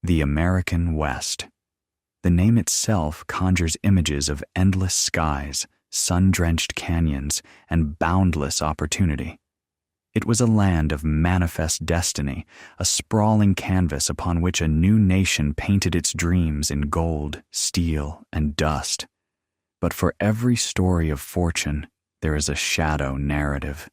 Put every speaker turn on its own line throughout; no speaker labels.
The American West. The name itself conjures images of endless skies, sun-drenched canyons, and boundless opportunity. It was a land of manifest destiny, a sprawling canvas upon which a new nation painted its dreams in gold, steel, and dust. But for every story of fortune, there is a shadow narrative.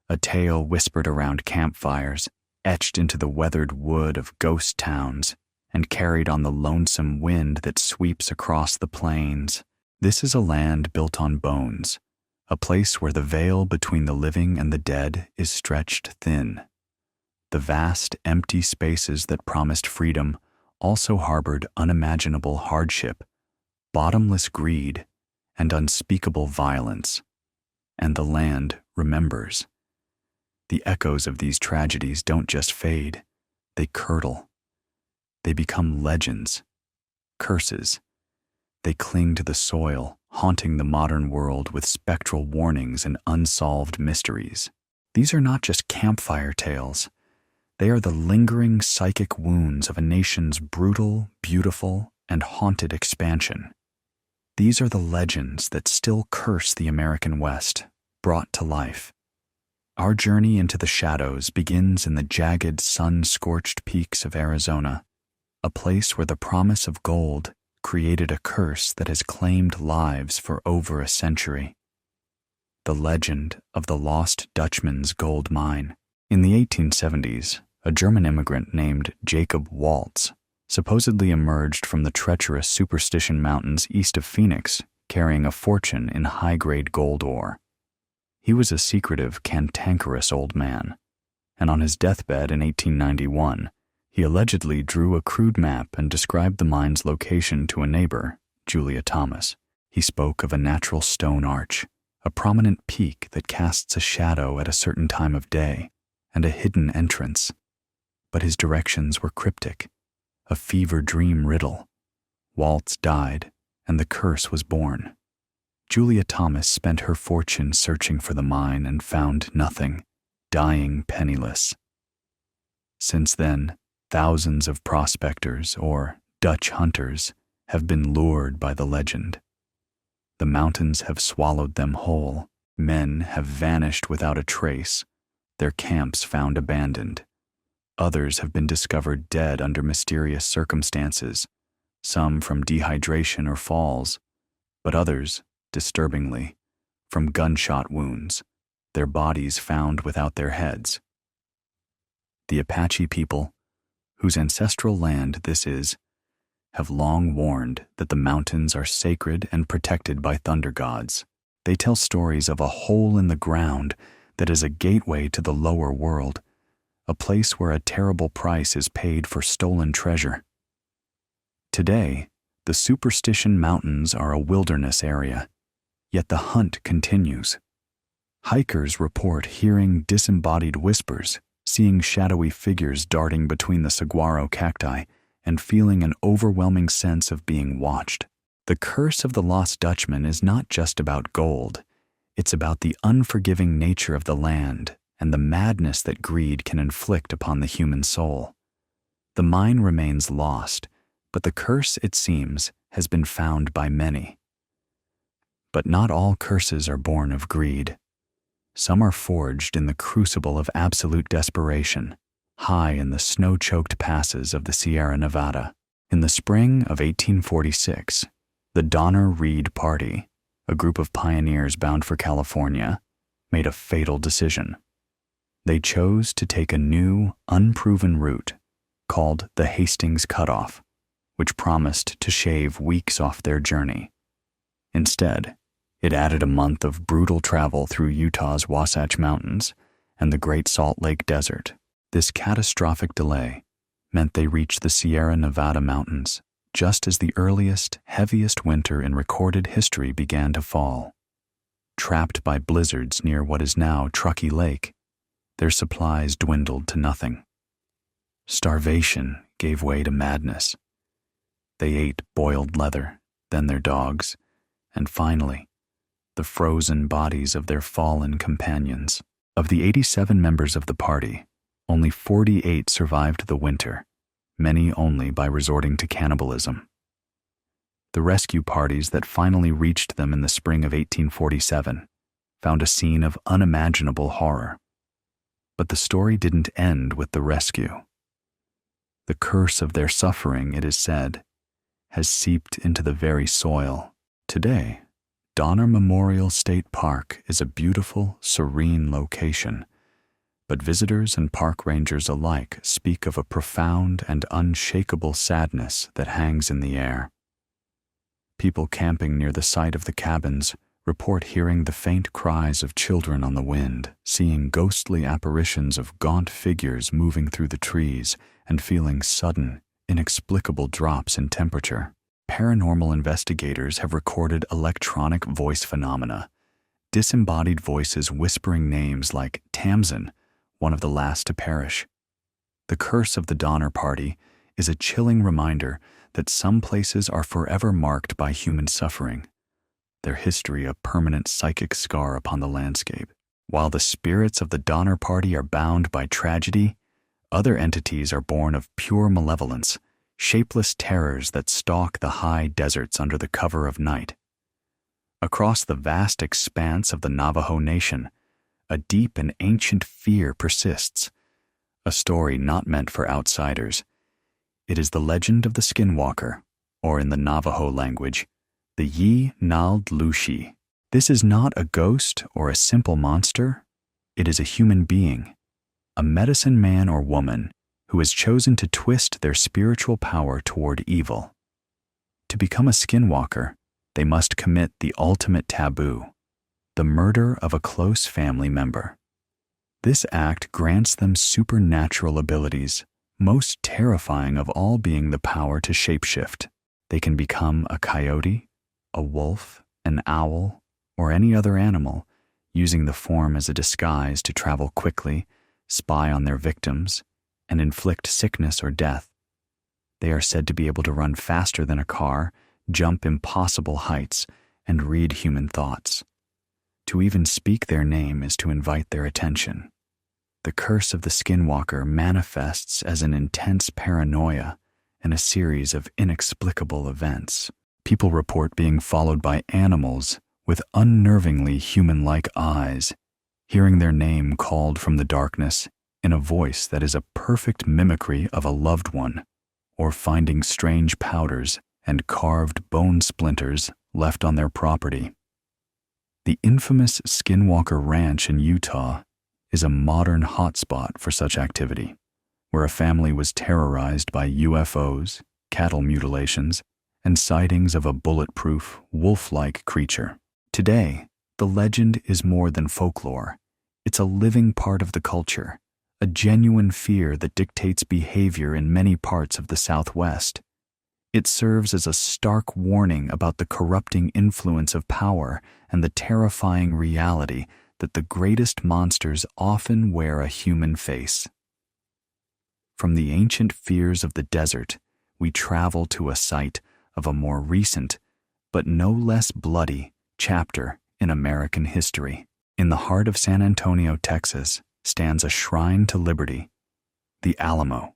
A tale whispered around campfires, etched into the weathered wood of ghost towns, and carried on the lonesome wind that sweeps across the plains. This is a land built on bones, a place where the veil between the living and the dead is stretched thin. The vast, empty spaces that promised freedom also harbored unimaginable hardship, bottomless greed, and unspeakable violence. And the land remembers. The echoes of these tragedies don't just fade, they curdle. They become legends, curses. They cling to the soil, haunting the modern world with spectral warnings and unsolved mysteries. These are not just campfire tales. They are the lingering psychic wounds of a nation's brutal, beautiful, and haunted expansion. These are the legends that still curse the American West, brought to life. Our journey into the shadows begins in the jagged, sun-scorched peaks of Arizona, a place where the promise of gold created a curse that has claimed lives for over a century. The legend of the lost Dutchman's gold mine. In the 1870s, a German immigrant named Jacob Waltz supposedly emerged from the treacherous Superstition Mountains east of Phoenix, carrying a fortune in high-grade gold ore. He was a secretive, cantankerous old man, and on his deathbed in 1891, he allegedly drew a crude map and described the mine's location to a neighbor, Julia Thomas. He spoke of a natural stone arch, a prominent peak that casts a shadow at a certain time of day, and a hidden entrance. But his directions were cryptic, a fever dream riddle. Waltz died, and the curse was born. Julia Thomas spent her fortune searching for the mine and found nothing, dying penniless. Since then, thousands of prospectors, or Dutch hunters, have been lured by the legend. The mountains have swallowed them whole. Men have vanished without a trace, their camps found abandoned. Others have been discovered dead under mysterious circumstances, some from dehydration or falls, but others, disturbingly, from gunshot wounds, their bodies found without their heads. The Apache people, whose ancestral land this is, have long warned that the mountains are sacred and protected by thunder gods. They tell stories of a hole in the ground that is a gateway to the lower world, a place where a terrible price is paid for stolen treasure. Today, the Superstition Mountains are a wilderness area, yet the hunt continues. Hikers report hearing disembodied whispers, seeing shadowy figures darting between the saguaro cacti, and feeling an overwhelming sense of being watched. The curse of the lost Dutchman is not just about gold. It's about the unforgiving nature of the land and the madness that greed can inflict upon the human soul. The mine remains lost, but the curse, it seems, has been found by many. But not all curses are born of greed. Some are forged in the crucible of absolute desperation, high in the snow-choked passes of the Sierra Nevada. In the spring of 1846, the Donner Reed Party, a group of pioneers bound for California, made a fatal decision. They chose to take a new, unproven route called the Hastings Cutoff, which promised to shave weeks off their journey. Instead, it added a month of brutal travel through Utah's Wasatch Mountains and the Great Salt Lake Desert. This catastrophic delay meant they reached the Sierra Nevada mountains just as the earliest, heaviest winter in recorded history began to fall. Trapped by blizzards near what is now Truckee Lake, their supplies dwindled to nothing. Starvation gave way to madness. They ate boiled leather, then their dogs, and finally, the frozen bodies of their fallen companions. Of the 87 members of the party, only 48 survived the winter, many only by resorting to cannibalism. The rescue parties that finally reached them in the spring of 1847 found a scene of unimaginable horror. But the story didn't end with the rescue. The curse of their suffering, it is said, has seeped into the very soil. Today, Donner Memorial State Park is a beautiful, serene location, but visitors and park rangers alike speak of a profound and unshakable sadness that hangs in the air. People camping near the site of the cabins report hearing the faint cries of children on the wind, seeing ghostly apparitions of gaunt figures moving through the trees, and feeling sudden, inexplicable drops in temperature. Paranormal investigators have recorded electronic voice phenomena, disembodied voices whispering names like Tamsin, one of the last to perish. The curse of the Donner Party is a chilling reminder that some places are forever marked by human suffering, their history a permanent psychic scar upon the landscape. While the spirits of the Donner Party are bound by tragedy, other entities are born of pure malevolence, shapeless terrors that stalk the high deserts under the cover of night. Across the vast expanse of the Navajo Nation, a deep and ancient fear persists, a story not meant for outsiders. It is the legend of the Skinwalker, or in the Navajo language, the Yi-Nald-Lushi. This is not a ghost or a simple monster. It is a human being, a medicine man or woman who has chosen to twist their spiritual power toward evil. To become a Skinwalker, they must commit the ultimate taboo, the murder of a close family member. This act grants them supernatural abilities, most terrifying of all being the power to shapeshift. They can become a coyote, a wolf, an owl, or any other animal, using the form as a disguise to travel quickly, spy on their victims, and inflict sickness or death. They are said to be able to run faster than a car, jump impossible heights, and read human thoughts. To even speak their name is to invite their attention. The curse of the Skinwalker manifests as an intense paranoia and a series of inexplicable events. People report being followed by animals with unnervingly human-like eyes, hearing their name called from the darkness in a voice that is a perfect mimicry of a loved one, or finding strange powders and carved bone splinters left on their property. The infamous Skinwalker Ranch in Utah is a modern hotspot for such activity, where a family was terrorized by UFOs, cattle mutilations, and sightings of a bulletproof, wolf-like creature. Today, the legend is more than folklore. It's a living part of the culture, a genuine fear that dictates behavior in many parts of the Southwest. It serves as a stark warning about the corrupting influence of power and the terrifying reality that the greatest monsters often wear a human face. From the ancient fears of the desert, we travel to a site of a more recent, but no less bloody, chapter in American history. In the heart of San Antonio, Texas, stands a shrine to liberty, the Alamo.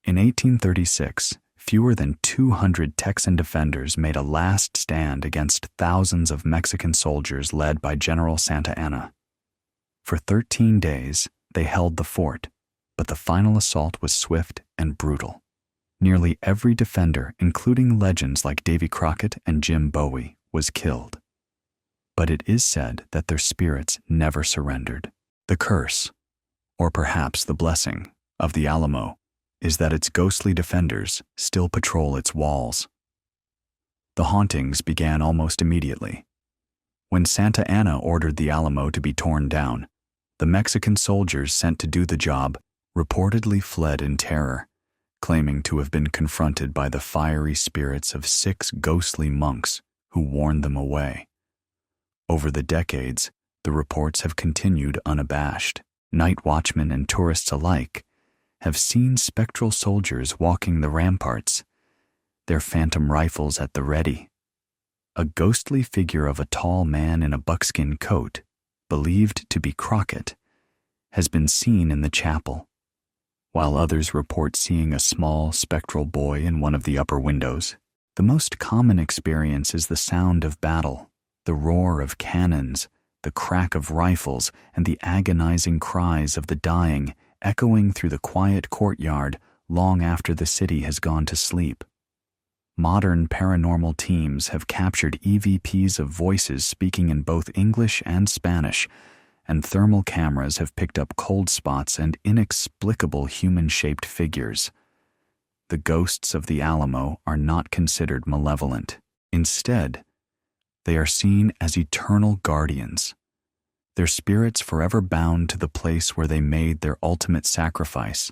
In 1836, fewer than 200 Texan defenders made a last stand against thousands of Mexican soldiers led by General Santa Anna. For 13 days, they held the fort, but the final assault was swift and brutal. Nearly every defender, including legends like Davy Crockett and Jim Bowie, was killed. But it is said that their spirits never surrendered. The curse, or perhaps the blessing, of the Alamo is that its ghostly defenders still patrol its walls. The hauntings began almost immediately. When Santa Anna ordered the Alamo to be torn down, the Mexican soldiers sent to do the job reportedly fled in terror, claiming to have been confronted by the fiery spirits of 6 ghostly monks who warned them away. Over the decades, the reports have continued unabashed. Night watchmen and tourists alike have seen spectral soldiers walking the ramparts, their phantom rifles at the ready. A ghostly figure of a tall man in a buckskin coat, believed to be Crockett, has been seen in the chapel, while others report seeing a small, spectral boy in one of the upper windows. The most common experience is the sound of battle, the roar of cannons, the crack of rifles, and the agonizing cries of the dying echoing through the quiet courtyard long after the city has gone to sleep. Modern paranormal teams have captured EVPs of voices speaking in both English and Spanish, and thermal cameras have picked up cold spots and inexplicable human-shaped figures. The ghosts of the Alamo are not considered malevolent. Instead, they are seen as eternal guardians, their spirits forever bound to the place where they made their ultimate sacrifice,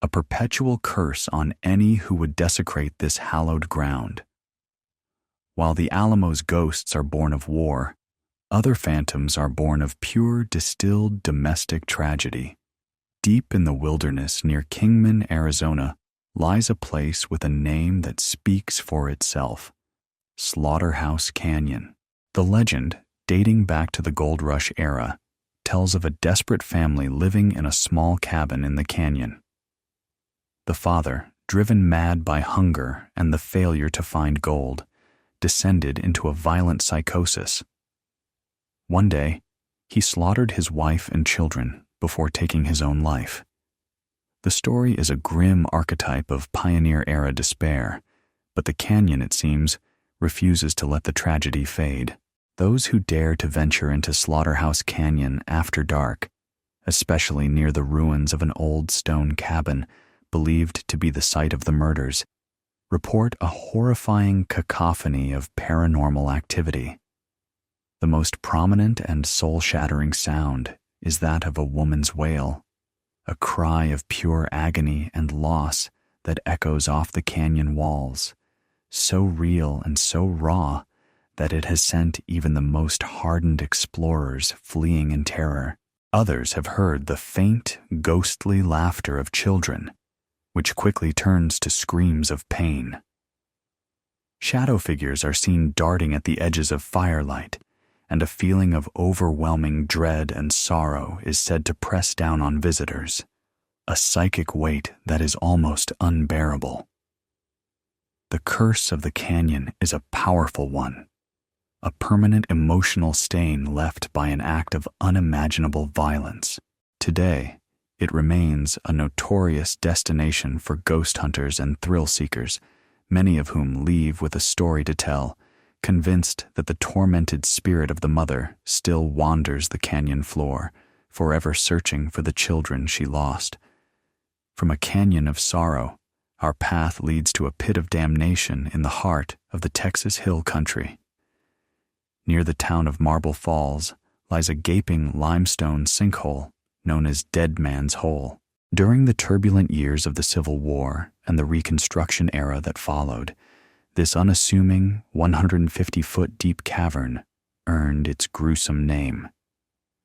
a perpetual curse on any who would desecrate this hallowed ground. While the Alamo's ghosts are born of war, other phantoms are born of pure, distilled domestic tragedy. Deep in the wilderness near Kingman, Arizona, lies a place with a name that speaks for itself: Slaughterhouse Canyon. The legend, dating back to the Gold Rush era, tells of a desperate family living in a small cabin in the canyon. The father, driven mad by hunger and the failure to find gold, descended into a violent psychosis. One day, he slaughtered his wife and children before taking his own life. The story is a grim archetype of pioneer-era despair, but the canyon, it seems, refuses to let the tragedy fade. Those who dare to venture into Slaughterhouse Canyon after dark, especially near the ruins of an old stone cabin believed to be the site of the murders, report a horrifying cacophony of paranormal activity. The most prominent and soul-shattering sound is that of a woman's wail, a cry of pure agony and loss that echoes off the canyon walls, so real and so raw that it has sent even the most hardened explorers fleeing in terror. Others have heard the faint, ghostly laughter of children, which quickly turns to screams of pain. Shadow figures are seen darting at the edges of firelight, and a feeling of overwhelming dread and sorrow is said to press down on visitors, a psychic weight that is almost unbearable. The curse of the canyon is a powerful one, a permanent emotional stain left by an act of unimaginable violence. Today, it remains a notorious destination for ghost hunters and thrill seekers, many of whom leave with a story to tell, convinced that the tormented spirit of the mother still wanders the canyon floor, forever searching for the children she lost. From a canyon of sorrow, our path leads to a pit of damnation in the heart of the Texas Hill Country. Near the town of Marble Falls lies a gaping limestone sinkhole known as Dead Man's Hole. During the turbulent years of the Civil War and the Reconstruction era that followed, this unassuming 150-foot deep cavern earned its gruesome name.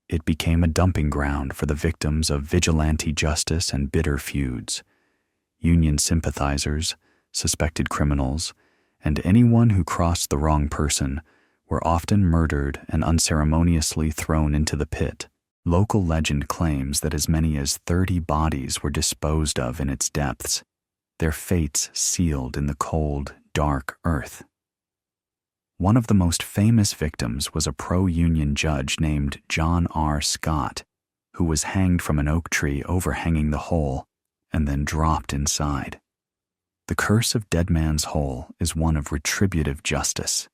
It became a dumping ground for the victims of vigilante justice and bitter feuds. Union sympathizers, suspected criminals, and anyone who crossed the wrong person were often murdered and unceremoniously thrown into the pit. Local legend claims that as many as 30 bodies were disposed of in its depths, their fates sealed in the cold, dark earth. One of the most famous victims was a pro-union judge named John R. Scott, who was hanged from an oak tree overhanging the hole and then dropped inside. The curse of Dead Man's Hole is one of retributive justice.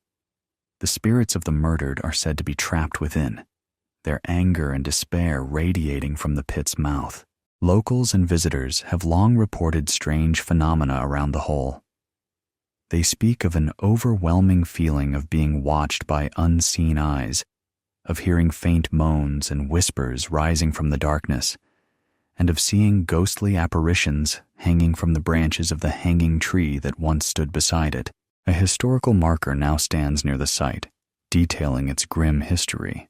The spirits of the murdered are said to be trapped within, their anger and despair radiating from the pit's mouth. Locals and visitors have long reported strange phenomena around the hole. They speak of an overwhelming feeling of being watched by unseen eyes, of hearing faint moans and whispers rising from the darkness, and of seeing ghostly apparitions hanging from the branches of the hanging tree that once stood beside it. A historical marker now stands near the site, detailing its grim history.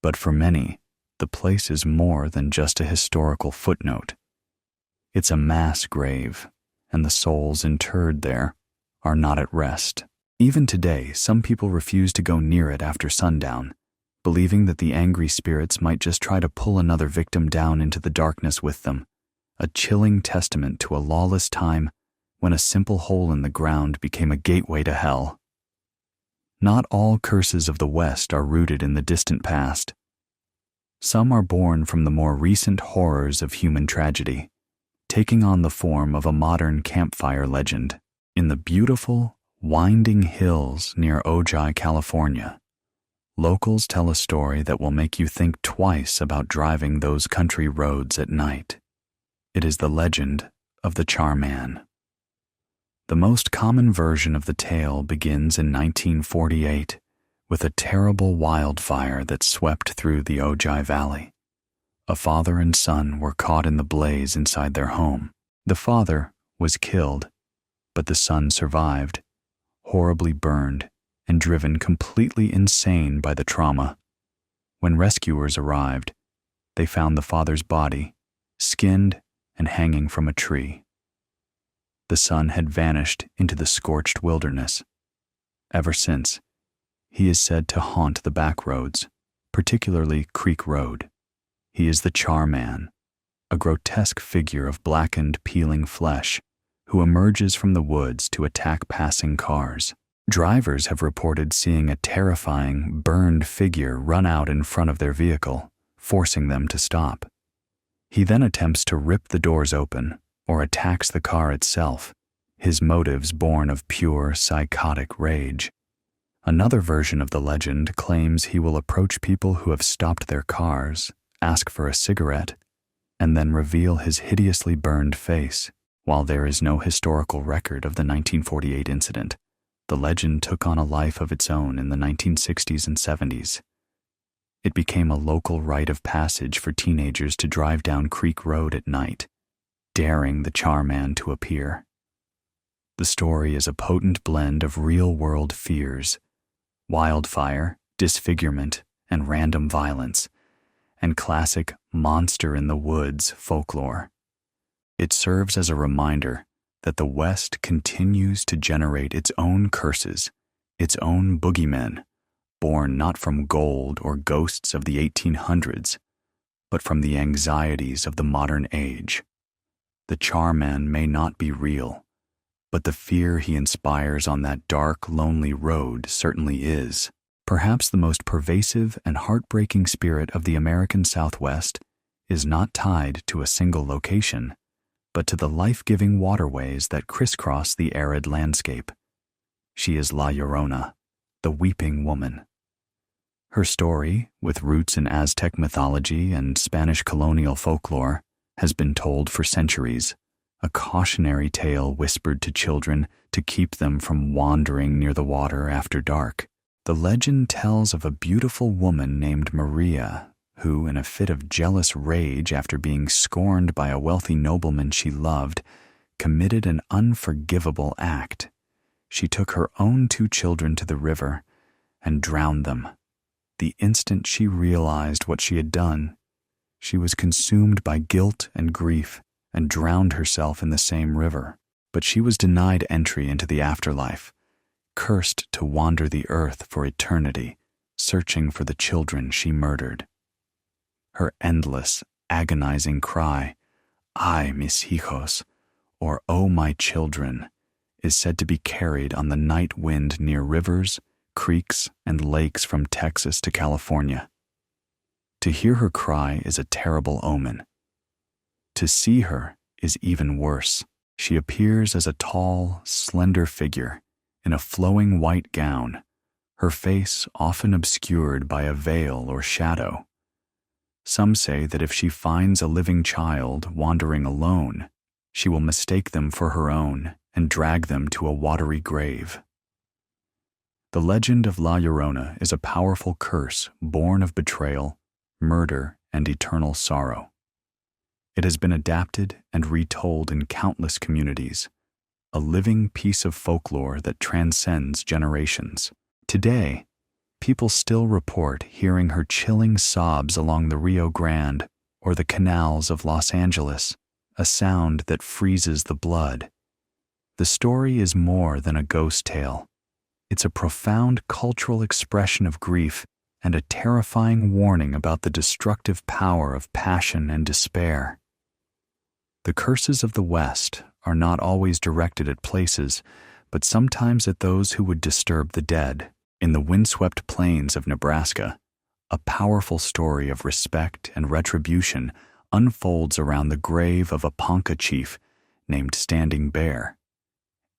But for many, the place is more than just a historical footnote. It's a mass grave, and the souls interred there are not at rest. Even today, some people refuse to go near it after sundown, believing that the angry spirits might just try to pull another victim down into the darkness with them, a chilling testament to a lawless time when a simple hole in the ground became a gateway to hell. Not all curses of the West are rooted in the distant past. Some are born from the more recent horrors of human tragedy, taking on the form of a modern campfire legend. In the beautiful, winding hills near Ojai, California, locals tell a story that will make you think twice about driving those country roads at night. It is the legend of the Char-Man. The most common version of the tale begins in 1948 with a terrible wildfire that swept through the Ojai Valley. A father and son were caught in the blaze inside their home. The father was killed, but the son survived, horribly burned and driven completely insane by the trauma. When rescuers arrived, they found the father's body, skinned and hanging from a tree. The son had vanished into the scorched wilderness. Ever since, he is said to haunt the back roads, particularly Creek Road. He is the Char-Man, a grotesque figure of blackened, peeling flesh who emerges from the woods to attack passing cars. Drivers have reported seeing a terrifying, burned figure run out in front of their vehicle, forcing them to stop. He then attempts to rip the doors open or attacks the car itself, his motives born of pure, psychotic rage. Another version of the legend claims he will approach people who have stopped their cars, ask for a cigarette, and then reveal his hideously burned face. While there is no historical record of the 1948 incident, the legend took on a life of its own in the 1960s and 70s. It became a local rite of passage for teenagers to drive down Creek Road at night, daring the Char-Man to appear. The story is a potent blend of real-world fears, wildfire, disfigurement, and random violence, and classic monster-in-the-woods folklore. It serves as a reminder that the West continues to generate its own curses, its own boogeymen, born not from gold or ghosts of the 1800s, but from the anxieties of the modern age. The Char-Man may not be real, but the fear he inspires on that dark, lonely road certainly is. Perhaps the most pervasive and heartbreaking spirit of the American Southwest is not tied to a single location, but to the life-giving waterways that crisscross the arid landscape. She is La Llorona, the weeping woman. Her story, with roots in Aztec mythology and Spanish colonial folklore, has been told for centuries, a cautionary tale whispered to children to keep them from wandering near the water after dark. The legend tells of a beautiful woman named Maria who, in a fit of jealous rage after being scorned by a wealthy nobleman she loved, committed an unforgivable act. She took her own 2 children to the river and drowned them. The instant she realized what she had done, she was consumed by guilt and grief and drowned herself in the same river. But she was denied entry into the afterlife, cursed to wander the earth for eternity, searching for the children she murdered. Her endless, agonizing cry, "Ay, mis hijos," or "Oh, my children," is said to be carried on the night wind near rivers, creeks, and lakes from Texas to California. To hear her cry is a terrible omen. To see her is even worse. She appears as a tall, slender figure in a flowing white gown, her face often obscured by a veil or shadow. Some say that if she finds a living child wandering alone, she will mistake them for her own and drag them to a watery grave. The legend of La Llorona is a powerful curse born of betrayal, murder, and eternal sorrow. It has been adapted and retold in countless communities, a living piece of folklore that transcends generations. Today, people still report hearing her chilling sobs along the Rio Grande or the canals of Los Angeles, a sound that freezes the blood. The story is more than a ghost tale. It's a profound cultural expression of grief and a terrifying warning about the destructive power of passion and despair. The curses of the West are not always directed at places, but sometimes at those who would disturb the dead. In the windswept plains of Nebraska, a powerful story of respect and retribution unfolds around the grave of a Ponca chief named Standing Bear.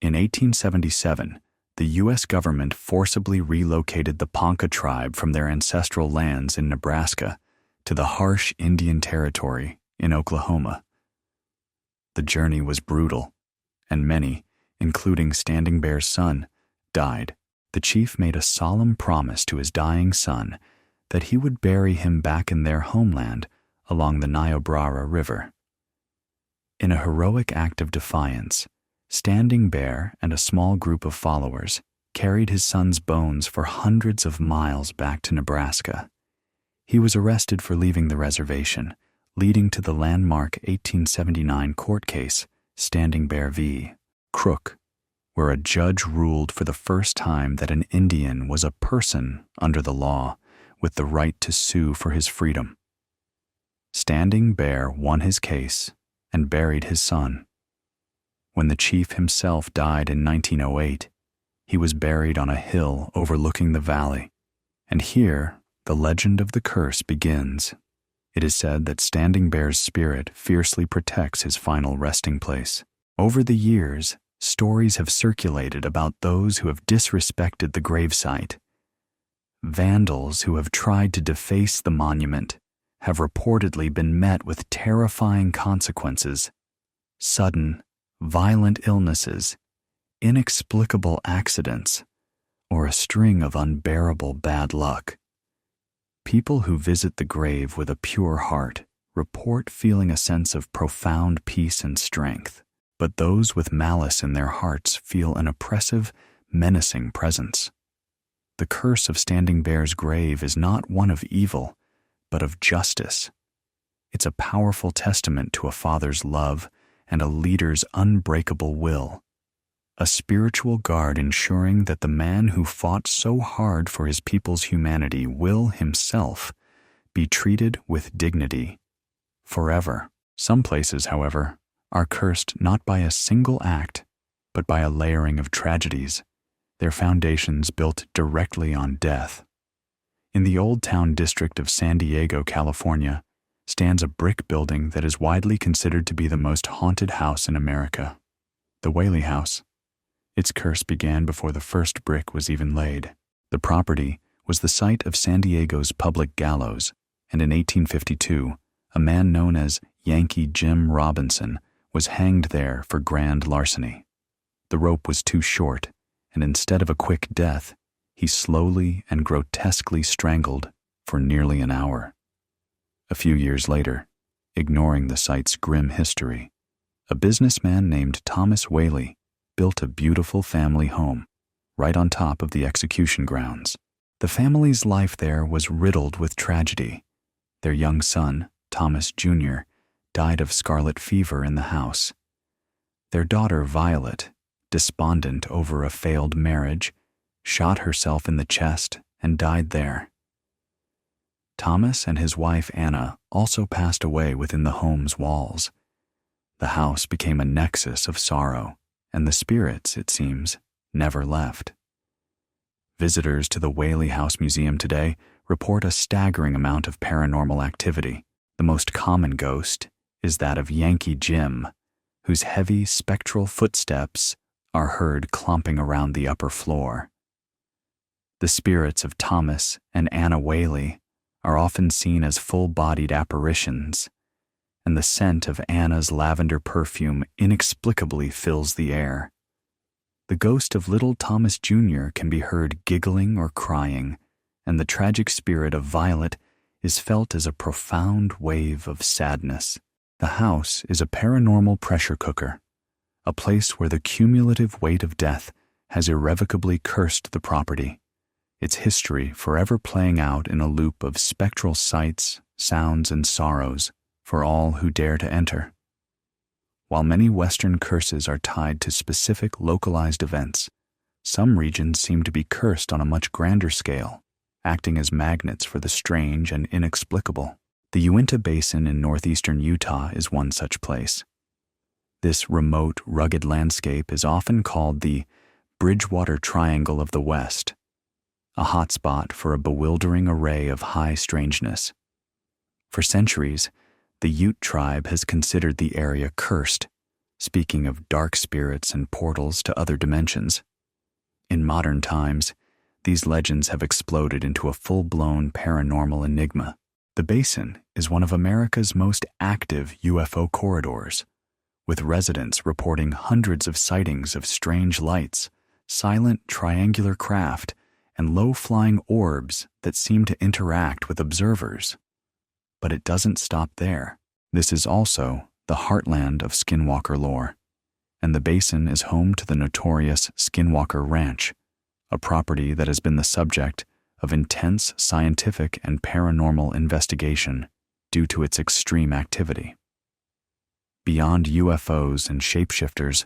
In 1877, the U.S. government forcibly relocated the Ponca tribe from their ancestral lands in Nebraska to the harsh Indian Territory in Oklahoma. The journey was brutal, and many, including Standing Bear's son, died. The chief made a solemn promise to his dying son that he would bury him back in their homeland along the Niobrara River. In a heroic act of defiance, Standing Bear and a small group of followers carried his son's bones for hundreds of miles back to Nebraska. He was arrested for leaving the reservation, leading to the landmark 1879 court case, Standing Bear v. Crook, where a judge ruled for the first time that an Indian was a person under the law with the right to sue for his freedom. Standing Bear won his case and buried his son. When the chief himself died in 1908, he was buried on a hill overlooking the valley, and here the legend of the curse begins. It is said that Standing Bear's spirit fiercely protects his final resting place. Over the years, stories have circulated about those who have disrespected the gravesite. Vandals who have tried to deface the monument have reportedly been met with terrifying consequences: sudden, violent illnesses, inexplicable accidents, or a string of unbearable bad luck. People who visit the grave with a pure heart report feeling a sense of profound peace and strength, but those with malice in their hearts feel an oppressive, menacing presence. The curse of Standing Bear's grave is not one of evil, but of justice. It's a powerful testament to a father's love and a leader's unbreakable will, a spiritual guard ensuring that the man who fought so hard for his people's humanity will himself be treated with dignity forever. Some places, however, are cursed not by a single act, but by a layering of tragedies, their foundations built directly on death. In the Old Town district of San Diego, California, stands a brick building that is widely considered to be the most haunted house in America, the Whaley House. Its curse began before the first brick was even laid. The property was the site of San Diego's public gallows, and in 1852, a man known as Yankee Jim Robinson was hanged there for grand larceny. The rope was too short, and instead of a quick death, he slowly and grotesquely strangled for nearly an hour. A few years later, ignoring the site's grim history, a businessman named Thomas Whaley built a beautiful family home right on top of the execution grounds. The family's life there was riddled with tragedy. Their young son, Thomas Jr., died of scarlet fever in the house. Their daughter, Violet, despondent over a failed marriage, shot herself in the chest and died there. Thomas and his wife Anna also passed away within the home's walls. The house became a nexus of sorrow, and the spirits, it seems, never left. Visitors to the Whaley House Museum today report a staggering amount of paranormal activity. The most common ghost is that of Yankee Jim, whose heavy spectral footsteps are heard clomping around the upper floor. The spirits of Thomas and Anna Whaley are often seen as full-bodied apparitions, and the scent of Anna's lavender perfume inexplicably fills the air. The ghost of little Thomas Jr. can be heard giggling or crying, and the tragic spirit of Violet is felt as a profound wave of sadness. The house is a paranormal pressure cooker, a place where the cumulative weight of death has irrevocably cursed the property, its history forever playing out in a loop of spectral sights, sounds, and sorrows for all who dare to enter. While many Western curses are tied to specific localized events, some regions seem to be cursed on a much grander scale, acting as magnets for the strange and inexplicable. The Uinta Basin in northeastern Utah is one such place. This remote, rugged landscape is often called the Bridgewater Triangle of the West, a hotspot for a bewildering array of high strangeness. For centuries, the Ute tribe has considered the area cursed, speaking of dark spirits and portals to other dimensions. In modern times, these legends have exploded into a full-blown paranormal enigma. The basin is one of America's most active UFO corridors, with residents reporting hundreds of sightings of strange lights, silent triangular craft, and low-flying orbs that seem to interact with observers. But it doesn't stop there. This is also the heartland of Skinwalker lore, and the basin is home to the notorious Skinwalker Ranch, a property that has been the subject of intense scientific and paranormal investigation due to its extreme activity. Beyond UFOs and shapeshifters,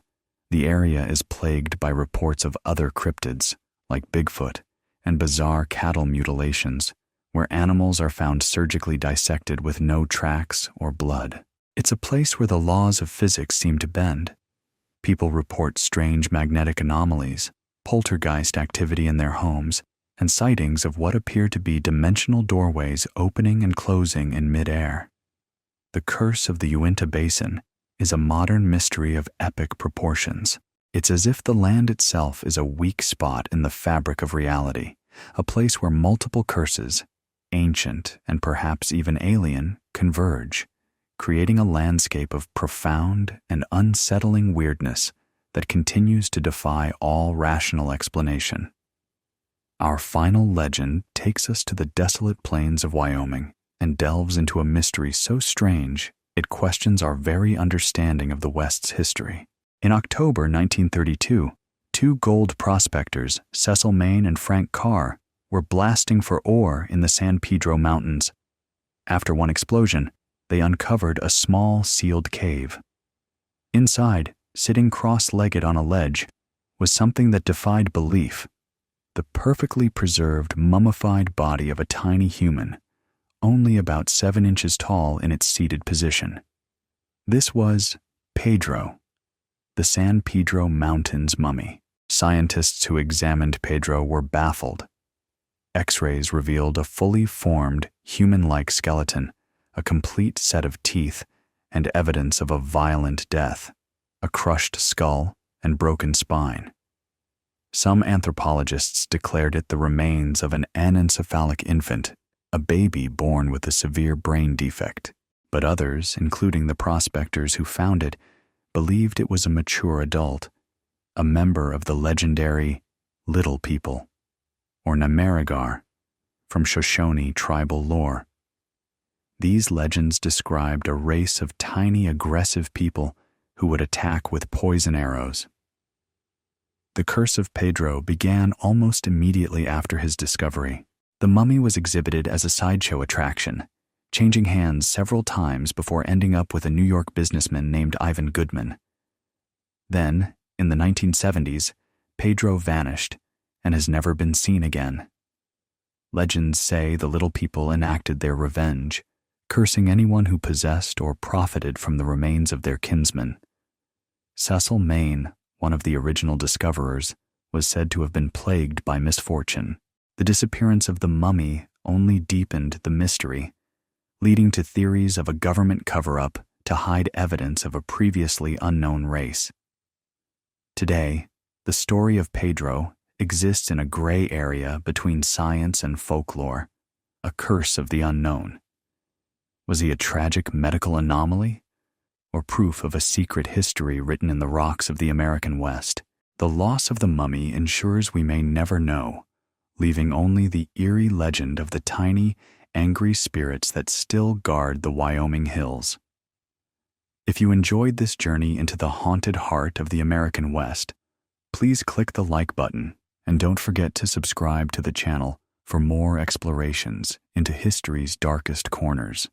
the area is plagued by reports of other cryptids, like Bigfoot, and bizarre cattle mutilations, where animals are found surgically dissected with no tracks or blood. It's a place where the laws of physics seem to bend. People report strange magnetic anomalies, poltergeist activity in their homes, and sightings of what appear to be dimensional doorways opening and closing in midair. The curse of the Uinta Basin is a modern mystery of epic proportions. It's as if the land itself is a weak spot in the fabric of reality, a place where multiple curses, ancient and perhaps even alien, converge, creating a landscape of profound and unsettling weirdness that continues to defy all rational explanation. Our final legend takes us to the desolate plains of Wyoming and delves into a mystery so strange it questions our very understanding of the West's history. In October 1932, two gold prospectors, Cecil Main and Frank Carr, were blasting for ore in the San Pedro Mountains. After one explosion, they uncovered a small sealed cave. Inside, sitting cross-legged on a ledge, was something that defied belief: the perfectly preserved, mummified body of a tiny human, only about 7 inches tall in its seated position. This was Pedro, the San Pedro Mountains mummy. Scientists who examined Pedro were baffled. X-rays revealed a fully formed, human-like skeleton, a complete set of teeth, and evidence of a violent death, a crushed skull and broken spine. Some anthropologists declared it the remains of an anencephalic infant, a baby born with a severe brain defect, but others, including the prospectors who found it, believed it was a mature adult, a member of the legendary Little People, or Namaragar, from Shoshone tribal lore. These legends described a race of tiny, aggressive people who would attack with poison arrows. The curse of Pedro began almost immediately after his discovery. The mummy was exhibited as a sideshow attraction, changing hands several times before ending up with a New York businessman named Ivan Goodman. Then, in the 1970s, Pedro vanished and has never been seen again. Legends say the Little People enacted their revenge, cursing anyone who possessed or profited from the remains of their kinsmen. Cecil Main, one of the original discoverers, was said to have been plagued by misfortune. The disappearance of the mummy only deepened the mystery, leading to theories of a government cover-up to hide evidence of a previously unknown race. Today, the story of Pedro exists in a gray area between science and folklore, a curse of the unknown. Was he a tragic medical anomaly, or proof of a secret history written in the rocks of the American West? The loss of the mummy ensures we may never know, leaving only the eerie legend of the tiny, angry spirits that still guard the Wyoming hills. If you enjoyed this journey into the haunted heart of the American West, please click the like button and don't forget to subscribe to the channel for more explorations into history's darkest corners.